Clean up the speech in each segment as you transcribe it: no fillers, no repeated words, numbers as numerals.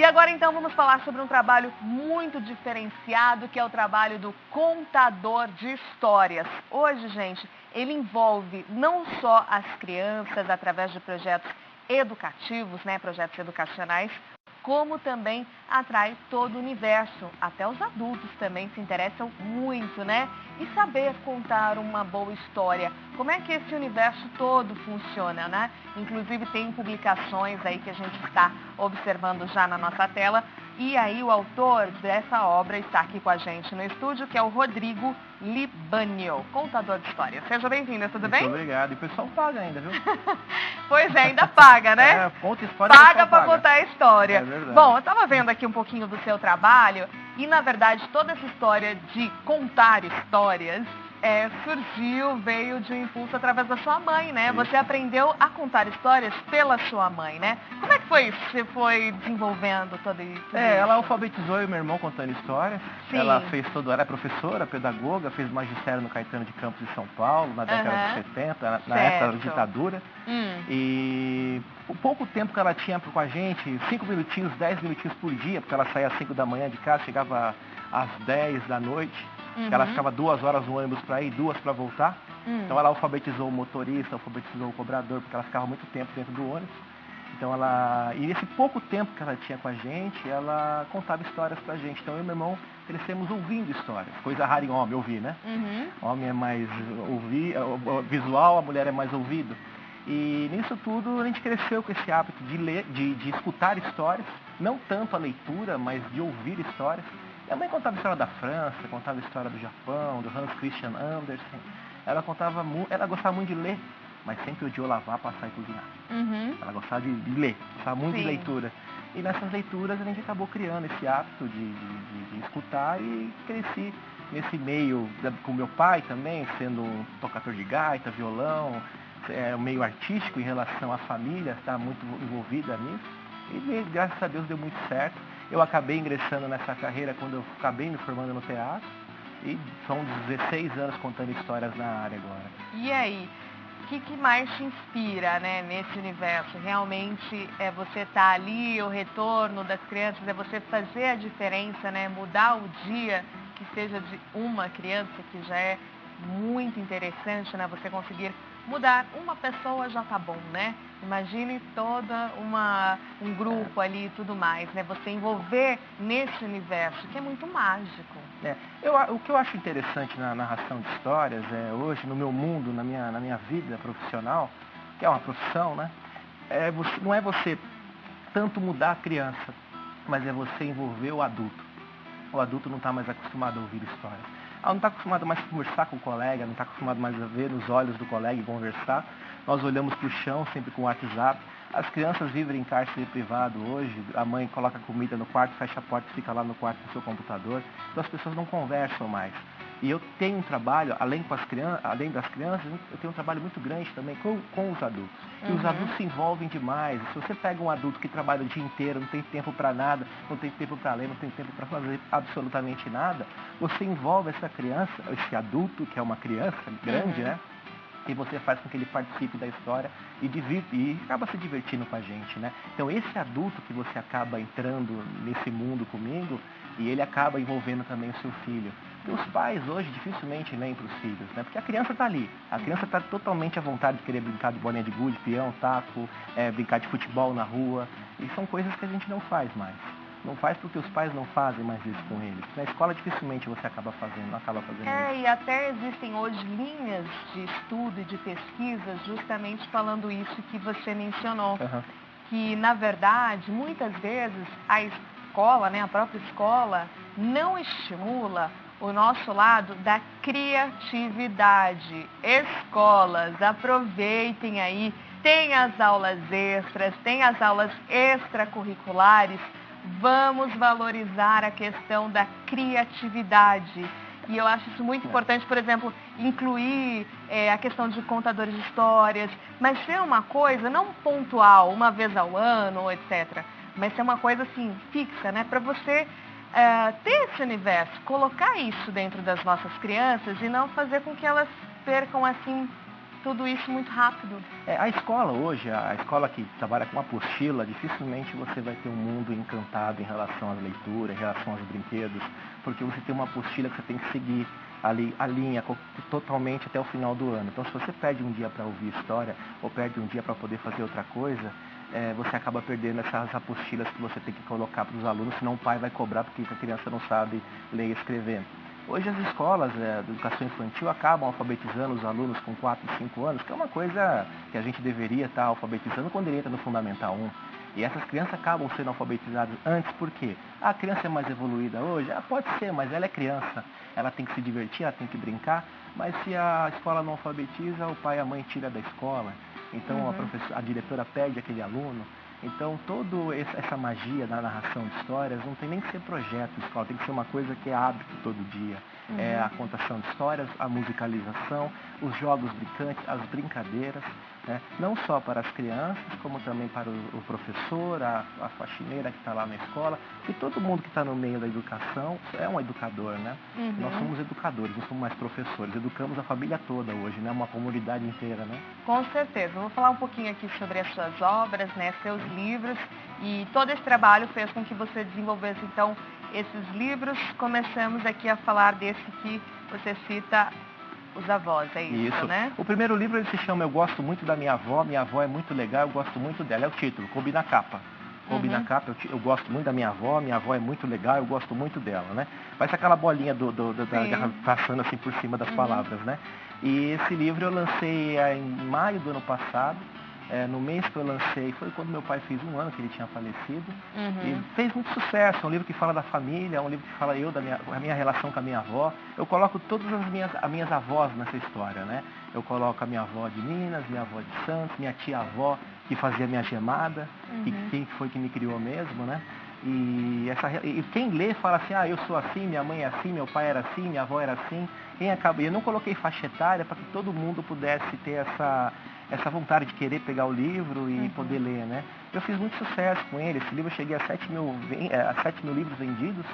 E agora então vamos falar sobre um trabalho muito diferenciado, que é o trabalho do contador de histórias. Hoje, gente, ele envolve não só as crianças através de projetos educativos, né, projetos educacionais, como também atrai todo o universo. Até os adultos também se interessam muito, né? E saber contar uma boa história. Como é que esse universo todo funciona, né? Inclusive tem publicações aí que a gente está observando já na nossa tela. E aí o autor dessa obra está aqui com a gente no estúdio, que é o Rodrigo Libânio, contador de histórias. Seja bem-vindo, tudo bem? Muito obrigado. E o pessoal paga ainda, viu? Pois é, ainda paga, né? Conta história. Paga para contar a história. É verdade. Bom, eu estava vendo aqui um pouquinho do seu trabalho e, na verdade, toda essa história de contar histórias veio de um impulso através da sua mãe, né? Isso. Você aprendeu a contar histórias pela sua mãe, né? Como é que foi isso? Você foi desenvolvendo tudo isso? Ela alfabetizou eu e meu irmão contando histórias. Sim. Ela fez ela é professora, pedagoga, fez magistério no Caetano de Campos de São Paulo, na década de 70, na época da ditadura. E o pouco tempo que ela tinha com a gente, 5 minutinhos, 10 minutinhos por dia, porque ela saía às 5 da manhã de casa, chegava às 10 da noite. Ela ficava 2 horas no ônibus para ir, 2 para voltar. Então ela alfabetizou o motorista, alfabetizou o cobrador, porque ela ficava muito tempo dentro do ônibus. Então e nesse pouco tempo que ela tinha com a gente, ela contava histórias pra gente. Então eu e meu irmão crescemos ouvindo histórias. Coisa rara em homem, ouvir, né? Homem é mais visual, a mulher é mais ouvido. E nisso tudo a gente cresceu com esse hábito de ler, de escutar histórias, não tanto a leitura, mas de ouvir histórias. Minha mãe contava a história da França, contava a história do Japão, do Hans Christian Andersen. Ela gostava muito de ler, mas sempre odiou lavar, passar e cozinhar. Ela gostava de ler, gostava muito de leitura. E nessas leituras a gente acabou criando esse hábito de escutar e cresci nesse meio com meu pai também, sendo um tocador de gaita, violão, um meio artístico em relação à família, está muito envolvida nisso. E graças a Deus deu muito certo. Eu acabei ingressando nessa carreira quando eu acabei me formando no teatro. E são 16 anos contando histórias na área agora. E aí, o que mais te inspira, né, nesse universo? Realmente é você estar ali, o retorno das crianças, é você fazer a diferença, né, mudar o dia que seja de uma criança, que já é muito interessante, né, você conseguir mudar uma pessoa já tá bom, né? Imagine toda um grupo ali e tudo mais, né? Você envolver nesse universo, que é muito mágico. O que eu acho interessante na narração de histórias, hoje, no meu mundo, na minha vida profissional, que é uma profissão, né? Não é você tanto mudar a criança, mas é você envolver o adulto. O adulto não está mais acostumado a ouvir histórias. Ela não está acostumada mais a conversar com o colega, não está acostumada mais a ver nos olhos do colega e conversar. Nós olhamos para o chão, sempre com o WhatsApp. As crianças vivem em cárcere privado hoje, a mãe coloca comida no quarto, fecha a porta e fica lá no quarto com o seu computador. Então as pessoas não conversam mais. E eu tenho um trabalho, além das crianças, eu tenho um trabalho muito grande também com os adultos. E os adultos se envolvem demais. Se você pega um adulto que trabalha o dia inteiro, não tem tempo para nada, não tem tempo para ler, não tem tempo para fazer absolutamente nada, você envolve essa criança, esse adulto, que é uma criança grande, né? E você faz com que ele participe da história e acaba se divertindo com a gente, né? Então esse adulto que você acaba entrando nesse mundo comigo, e ele acaba envolvendo também o seu filho. E os pais hoje dificilmente leem para os filhos, né? Porque a criança está ali. A criança está totalmente à vontade de querer brincar de bolinha de gude, peão, taco, brincar de futebol na rua. E são coisas que a gente não faz mais. Não faz porque os pais não fazem mais isso com eles. Na escola dificilmente você acaba fazendo isso. E até existem hoje linhas de estudo e de pesquisa justamente falando isso que você mencionou. Que, na verdade, muitas vezes a escola, né, a própria escola, não estimula o nosso lado da criatividade. Escolas, aproveitem aí, tem as aulas extras, tem as aulas extracurriculares. Vamos valorizar a questão da criatividade. E eu acho isso muito importante, por exemplo, incluir a questão de contadores de histórias, mas ser uma coisa não pontual, uma vez ao ano, etc. Mas ser uma coisa assim, fixa, né? Para você ter esse universo, colocar isso dentro das nossas crianças e não fazer com que elas percam assim tudo isso muito rápido. A escola hoje, a escola que trabalha com apostila, dificilmente você vai ter um mundo encantado em relação às leituras, em relação aos brinquedos, porque você tem uma apostila que você tem que seguir ali a linha totalmente até o final do ano. Então, se você perde um dia para ouvir história ou perde um dia para poder fazer outra coisa, você acaba perdendo essas apostilas que você tem que colocar para os alunos, senão o pai vai cobrar porque a criança não sabe ler e escrever. Hoje as escolas de educação infantil acabam alfabetizando os alunos com 4, 5 anos, que é uma coisa que a gente deveria estar alfabetizando quando ele entra no Fundamental 1. E essas crianças acabam sendo alfabetizadas antes, por quê? A criança é mais evoluída hoje? Pode ser, mas ela é criança. Ela tem que se divertir, ela tem que brincar, mas se a escola não alfabetiza, o pai e a mãe tira da escola. Então a diretora perde aquele aluno. Então toda essa magia da narração de histórias não tem nem que ser projeto de escola, tem que ser uma coisa que é hábito todo dia. É a contação de histórias, a musicalização, os jogos brincantes, as brincadeiras, né? Não só para as crianças, como também para o professor, a faxineira que está lá na escola, e todo mundo que está no meio da educação é um educador, né? Nós somos educadores, não somos mais professores, educamos a família toda hoje, né? Uma comunidade inteira, né? Com certeza. Vou falar um pouquinho aqui sobre as suas obras, né? Seus livros, e todo esse trabalho fez com que você desenvolvesse, então, esses livros. Começamos aqui a falar desse que você cita, Os Avós, é isso, né? O primeiro livro ele se chama Eu Gosto Muito da Minha Avó é muito legal, eu gosto muito dela, é o título, coube na capa. Coube na capa, eu gosto muito da minha avó é muito legal, eu gosto muito dela, né? Parece aquela bolinha da garrafa passando assim por cima das palavras, né? E esse livro eu lancei em maio do ano passado. No mês que eu lancei, foi quando meu pai fez 1 ano que ele tinha falecido. E fez muito sucesso. É um livro que fala da família, é um livro que fala a minha relação com a minha avó. Eu coloco todas as minhas avós nessa história, né? Eu coloco a minha avó de Minas, minha avó de Santos, minha tia-avó que fazia minha gemada, e quem foi que me criou mesmo, né? E quem lê fala assim, eu sou assim, minha mãe é assim, meu pai era assim, minha avó era assim. Eu não coloquei faixa etária para que todo mundo pudesse ter essa vontade de querer pegar o livro e poder ler, né? Eu fiz muito sucesso com ele. Esse livro eu cheguei a 7 mil livros vendidos,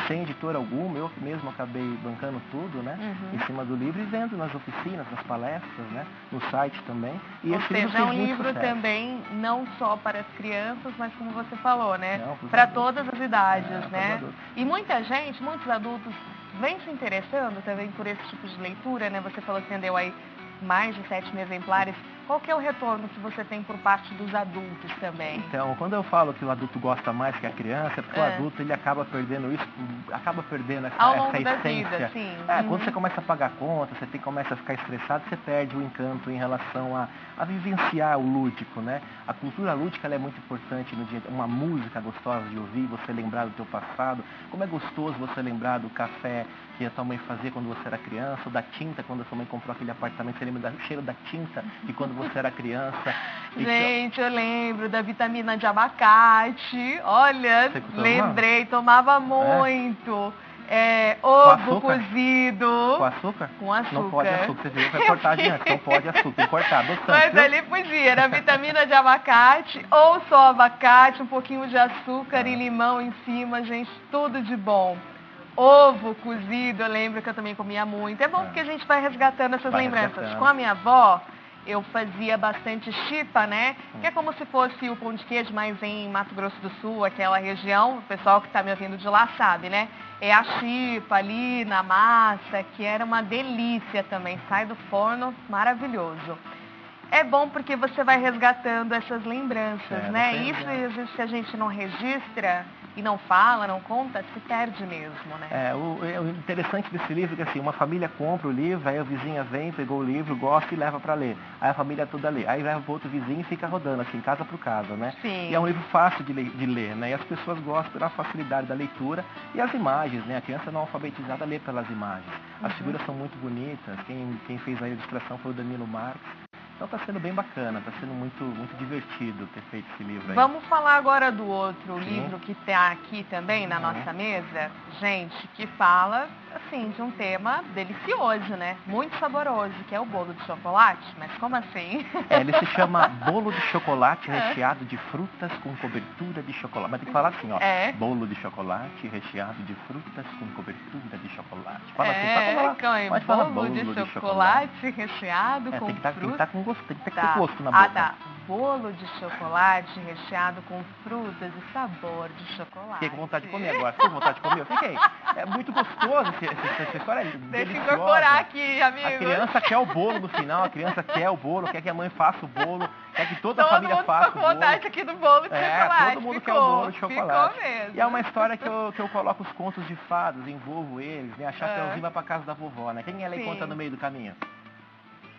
sem editora alguma. Eu mesmo acabei bancando tudo, né? Em cima do livro e vendo nas oficinas, nas palestras, né? No site também. E Ou seja, é um livro também não só para as crianças, mas como você falou, né? Para todas as idades, né? E muita gente, muitos adultos, vem se interessando também por esse tipo de leitura, né? Você falou que vendeu aí mais de 7 mil exemplares. Qual que é o retorno que você tem por parte dos adultos também? Então, quando eu falo que o adulto gosta mais que a criança, é porque o adulto ele acaba perdendo isso, acaba perdendo essa essência. Vida, sim. Quando você começa a pagar conta, você começa a ficar estressado, você perde o encanto em relação a vivenciar o lúdico, né? A cultura lúdica ela é muito importante no dia. Uma música gostosa de ouvir, você lembrar do teu passado. Como é gostoso você lembrar do café que a tua mãe fazia quando você era criança, ou da tinta quando a sua mãe comprou aquele apartamento, você lembra do cheiro da tinta de quando você era criança. Gente, eu lembro da vitamina de abacate. Olha, lembrei, tomava muito. Ovo cozido. Com açúcar? Com açúcar. Não pode açúcar, você viu que é cortagem antes, não pode açúcar, tem que cortar, adoçante. Mas viu? ali podia, era vitamina de abacate, ou só abacate, um pouquinho de açúcar e limão em cima, gente, tudo de bom. Ovo cozido, eu lembro que eu também comia muito. É bom porque a gente vai resgatando essas lembranças. Com a minha avó, eu fazia bastante chipa, né? Que é como se fosse o pão de queijo, mas em Mato Grosso do Sul, aquela região, o pessoal que está me ouvindo de lá sabe, né? É a chipa ali na massa, que era uma delícia também. Sai do forno, maravilhoso. É bom porque você vai resgatando essas lembranças, né? Isso, às vezes, se a gente não registra e não fala, não conta, se perde mesmo, né? O interessante desse livro é que assim, uma família compra o livro, aí a vizinha vem, pegou o livro, gosta e leva para ler. Aí a família toda lê. Aí leva para outro vizinho e fica rodando, assim, casa por casa, né? Sim. E é um livro fácil de ler, né? E as pessoas gostam pela facilidade da leitura e as imagens, né? A criança não alfabetizada lê pelas imagens. As figuras são muito bonitas. Quem fez a ilustração foi o Danilo Marques. Então está sendo bem bacana, está sendo muito, muito divertido ter feito esse livro aí. Vamos falar agora do outro livro que está aqui também na nossa mesa, gente, que fala, assim, de um tema delicioso, né? Muito saboroso, que é o bolo de chocolate. Mas como assim? Ele se chama bolo de chocolate recheado de frutas com cobertura de chocolate. Mas tem que falar assim, ó. Bolo de chocolate recheado de frutas com cobertura de chocolate. fala assim, pode falar bolo de chocolate recheado com fruta. Tem que estar com gosto, tem que ter gosto na boca. Tá. Bolo de chocolate recheado com frutas e sabor de chocolate. Fiquei com vontade de comer agora. Ficou com vontade de comer? Eu fiquei. É muito gostoso essa história. Deixa eu incorporar aqui, amigo. A criança quer o bolo no final, a criança quer o bolo, quer que a mãe faça o bolo, quer que toda a família faça o bolo. Todo mundo com vontade aqui do bolo de chocolate. Todo mundo quer o bolo de chocolate. Ficou mesmo. E é uma história que eu coloco os contos de fadas, envolvo eles, né? A Chapeuzinho vai pra casa da vovó, né? Quem ela encontra no meio do caminho?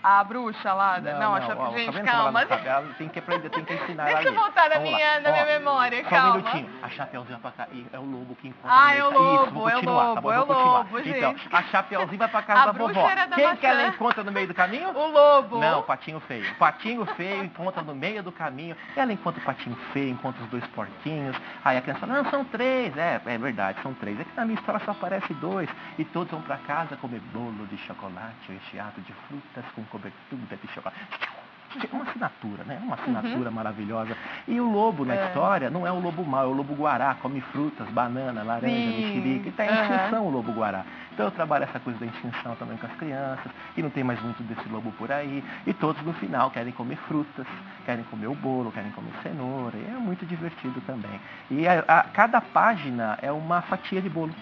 A bruxa lá? Não, gente, calma. Ela tem que aprender, tem que ensinar ela. Deixa eu voltar na minha memória, calma. Só um minutinho. A Chapeuzinho vai pra casa. É o lobo que encontra. É o lobo, isso, vou continuar, tá bom? Vou continuar. Gente. Então, a Chapeuzinho vai pra casa da vovó. Quem que ela encontra no meio do caminho? O lobo. Não, o patinho feio. O patinho feio encontra no meio do caminho. Ela encontra o patinho feio, encontra os 2 porquinhos. Aí a criança fala, não, são 3. É verdade, são 3. É que na minha história só aparece 2. E todos vão pra casa comer bolo de chocolate recheado de frutas com cobertura de chocolate. Uma assinatura, né? Uma assinatura maravilhosa. E o lobo na história não é o lobo mau, é o lobo guará, come frutas, banana, laranja, mexerica. E tá em extinção o lobo guará. Então eu trabalho essa coisa da extinção também com as crianças, e não tem mais muito desse lobo por aí. E todos no final querem comer frutas, querem comer o bolo, querem comer cenoura. E é muito divertido também. E cada página é uma fatia de bolo.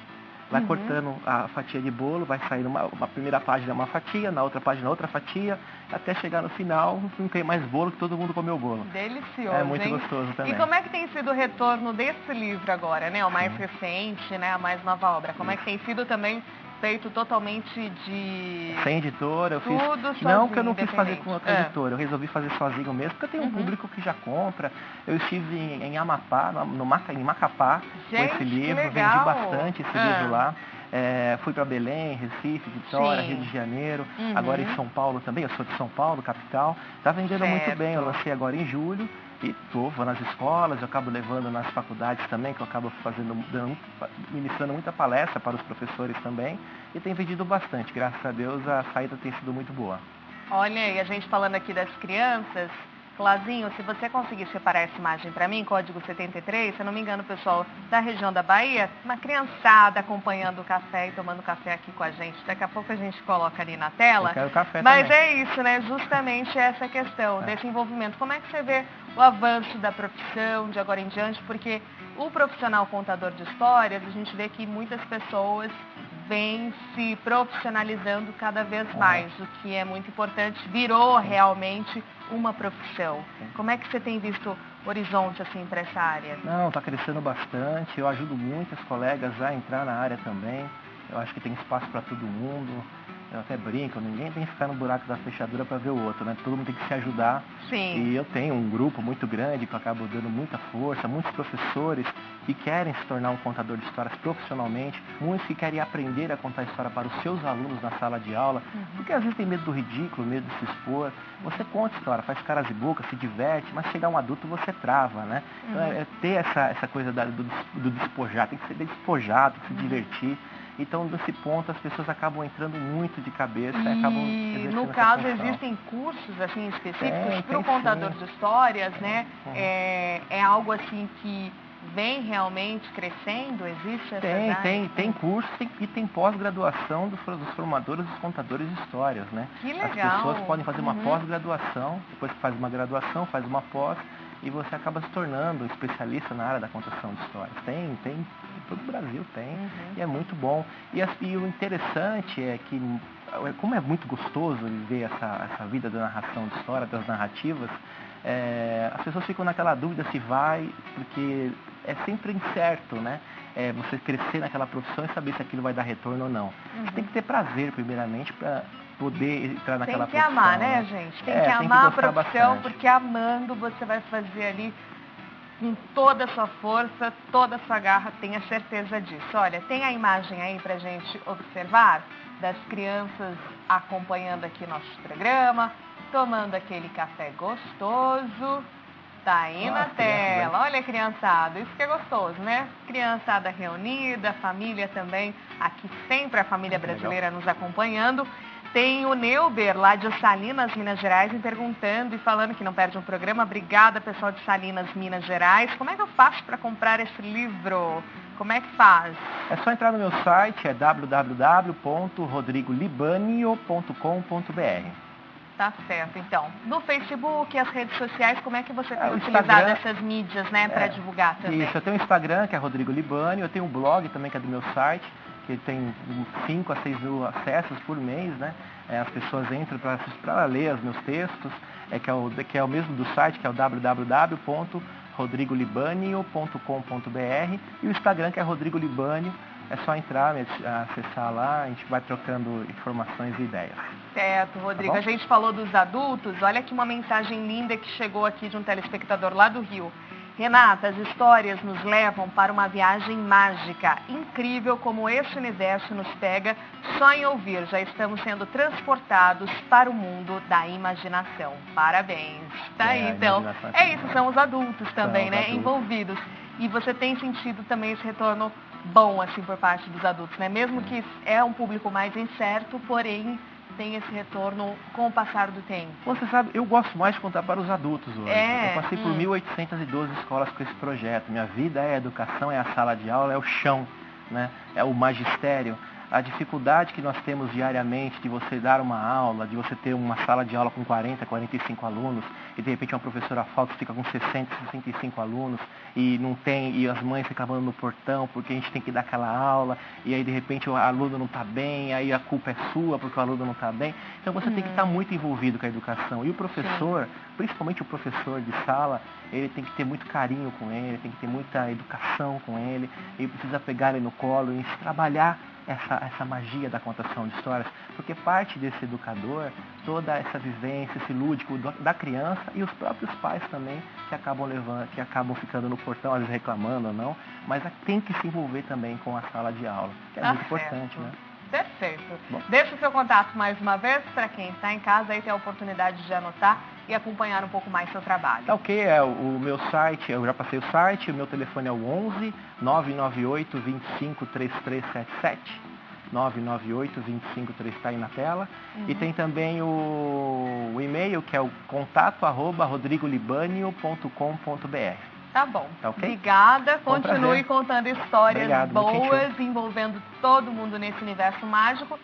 Vai cortando a fatia de bolo, vai saindo uma primeira página uma fatia, na outra página outra fatia, até chegar no final, não tem mais bolo, que todo mundo comeu o bolo. Delicioso, é muito gostoso também. E como é que tem sido o retorno desse livro agora, né? O mais recente, né? A mais nova obra. Como é que tem sido também feito totalmente sem editora, eu fiz. Sozinho, não que eu não quis fazer com outra editora, eu resolvi fazer sozinho mesmo, porque eu tenho um público que já compra. Eu estive em Amapá, em Macapá, com esse livro, vendi bastante esse livro lá. Fui para Belém, Recife, Vitória, Rio de Janeiro, agora em São Paulo também, eu sou de São Paulo, capital. Está vendendo muito bem, eu lancei agora em julho. E vou nas escolas, eu acabo levando nas faculdades também, que eu acabo ministrando muita palestra para os professores também. E tem vendido bastante, graças a Deus a saída tem sido muito boa. Olha, e a gente falando aqui das crianças, Clazinho, se você conseguir separar essa imagem para mim, código 73, se eu não me engano, pessoal da região da Bahia, uma criançada acompanhando o café e tomando café aqui com a gente. Daqui a pouco a gente coloca ali na tela. Eu quero café Mas também. É isso, né? Justamente essa questão desse envolvimento. Como é que você vê o avanço da profissão de agora em diante? Porque o profissional contador de histórias, a gente vê que muitas pessoas vem se profissionalizando cada vez mais, o que é muito importante, virou realmente uma profissão. Como é que você tem visto horizonte assim para essa área? Não, está crescendo bastante, eu ajudo muitos colegas a entrar na área também, eu acho que tem espaço para todo mundo. Eu até brinco, ninguém tem que ficar no buraco da fechadura para ver o outro, né? Todo mundo tem que se ajudar. Sim. E eu tenho um grupo muito grande que eu acabo dando muita força, muitos professores que querem se tornar um contador de histórias profissionalmente, muitos que querem aprender a contar história para os seus alunos na sala de aula, porque às vezes tem medo do ridículo, medo de se expor. Você conta história, faz caras e bocas, se diverte, mas chegar um adulto você trava, né? Então é ter essa coisa do despojar, tem que ser despojado, tem que se divertir. Então, desse ponto, as pessoas acabam entrando muito de cabeça e acabam... No caso, existem cursos assim, específicos para o contador de histórias, né? É algo assim que vem realmente crescendo? Existe essa tem curso e tem pós-graduação dos formadores dos contadores de histórias, né? Que legal! As pessoas podem fazer uma pós-graduação, depois que faz uma graduação, faz uma pós, e você acaba se tornando especialista na área da contação de histórias. Tem, todo o Brasil tem, e é muito bom. E o interessante é que, como é muito gostoso viver essa vida da narração de história, das narrativas, as pessoas ficam naquela dúvida se vai, porque é sempre incerto, né? Você crescer naquela profissão e saber se aquilo vai dar retorno ou não. Você tem que ter prazer, primeiramente, para poder entrar naquela profissão. Tem que amar, né, gente? Tem que amar a profissão, porque amando você vai fazer ali com toda a sua força, toda a sua garra, tenha certeza disso. Olha, tem a imagem aí pra gente observar das crianças acompanhando aqui nosso programa, tomando aquele café gostoso. Tá aí na tela. Olha, criançada, isso que é gostoso, né? Criançada reunida, família também, aqui sempre a família brasileira nos acompanhando. Tem o Neuber, lá de Salinas, Minas Gerais, me perguntando e falando que não perde um programa. Obrigada, pessoal de Salinas, Minas Gerais. Como é que eu faço para comprar esse livro? Como é que faz? É só entrar no meu site, é www.rodrigolibanio.com.br. Tá certo, então. No Facebook, as redes sociais, como é que você tem utilizado essas mídias, né, para divulgar também? Isso, eu tenho o Instagram, que é Rodrigo Libânio, eu tenho um blog também, que é do meu site, que tem 5 a 6 mil acessos por mês, né? As pessoas entram para ler os meus textos, que é o mesmo do site, que é o www.rodrigolibanio.com.br, e o Instagram, que é Rodrigo Libânio. É só entrar, acessar lá, a gente vai trocando informações e ideias. Certo, Rodrigo. Tá, a gente falou dos adultos, olha aqui uma mensagem linda que chegou aqui de um telespectador lá do Rio. Renata, as histórias nos levam para uma viagem mágica. Incrível como esse universo nos pega só em ouvir. Já estamos sendo transportados para o mundo da imaginação. Parabéns. Tá aí, então. É isso, são os adultos também, né? Envolvidos. E você tem sentido também esse retorno bom, assim, por parte dos adultos, né? Mesmo que é um público mais incerto, porém tem esse retorno com o passar do tempo. Você sabe, eu gosto mais de contar para os adultos hoje. Eu passei por 1.812 escolas com esse projeto. Minha vida é a educação, é a sala de aula, é o chão, né? É o magistério. A dificuldade que nós temos diariamente de você dar uma aula, de você ter uma sala de aula com 40, 45 alunos, e de repente uma professora falta, fica com 60, 65 alunos, e não tem, e as mães ficam falando no portão porque a gente tem que dar aquela aula, e aí de repente o aluno não está bem, aí a culpa é sua porque o aluno não está bem. Então você tem que estar muito envolvido com a educação. E o professor, principalmente o professor de sala, ele tem que ter muito carinho com ele, tem que ter muita educação com ele, ele precisa pegar ele no colo e trabalhar essa magia da contação de histórias, porque parte desse educador, toda essa vivência, esse lúdico da criança e os próprios pais também que acabam ficando no portão, às vezes reclamando ou não, mas tem que se envolver também com a sala de aula, que é muito importante, né? Perfeito. Bom, deixa o seu contato mais uma vez para quem está em casa aí ter a oportunidade de anotar e acompanhar um pouco mais seu trabalho. Tá, ok, o meu site, eu já passei o site, o meu telefone é o 11 998 25 3377. 998 25 está aí na tela. E tem também o e-mail, que é o contato@rodrigolibanio.com.br. Tá bom. Tá, okay? Obrigada. Continue contando histórias boas, Obrigado, envolvendo todo mundo nesse universo mágico.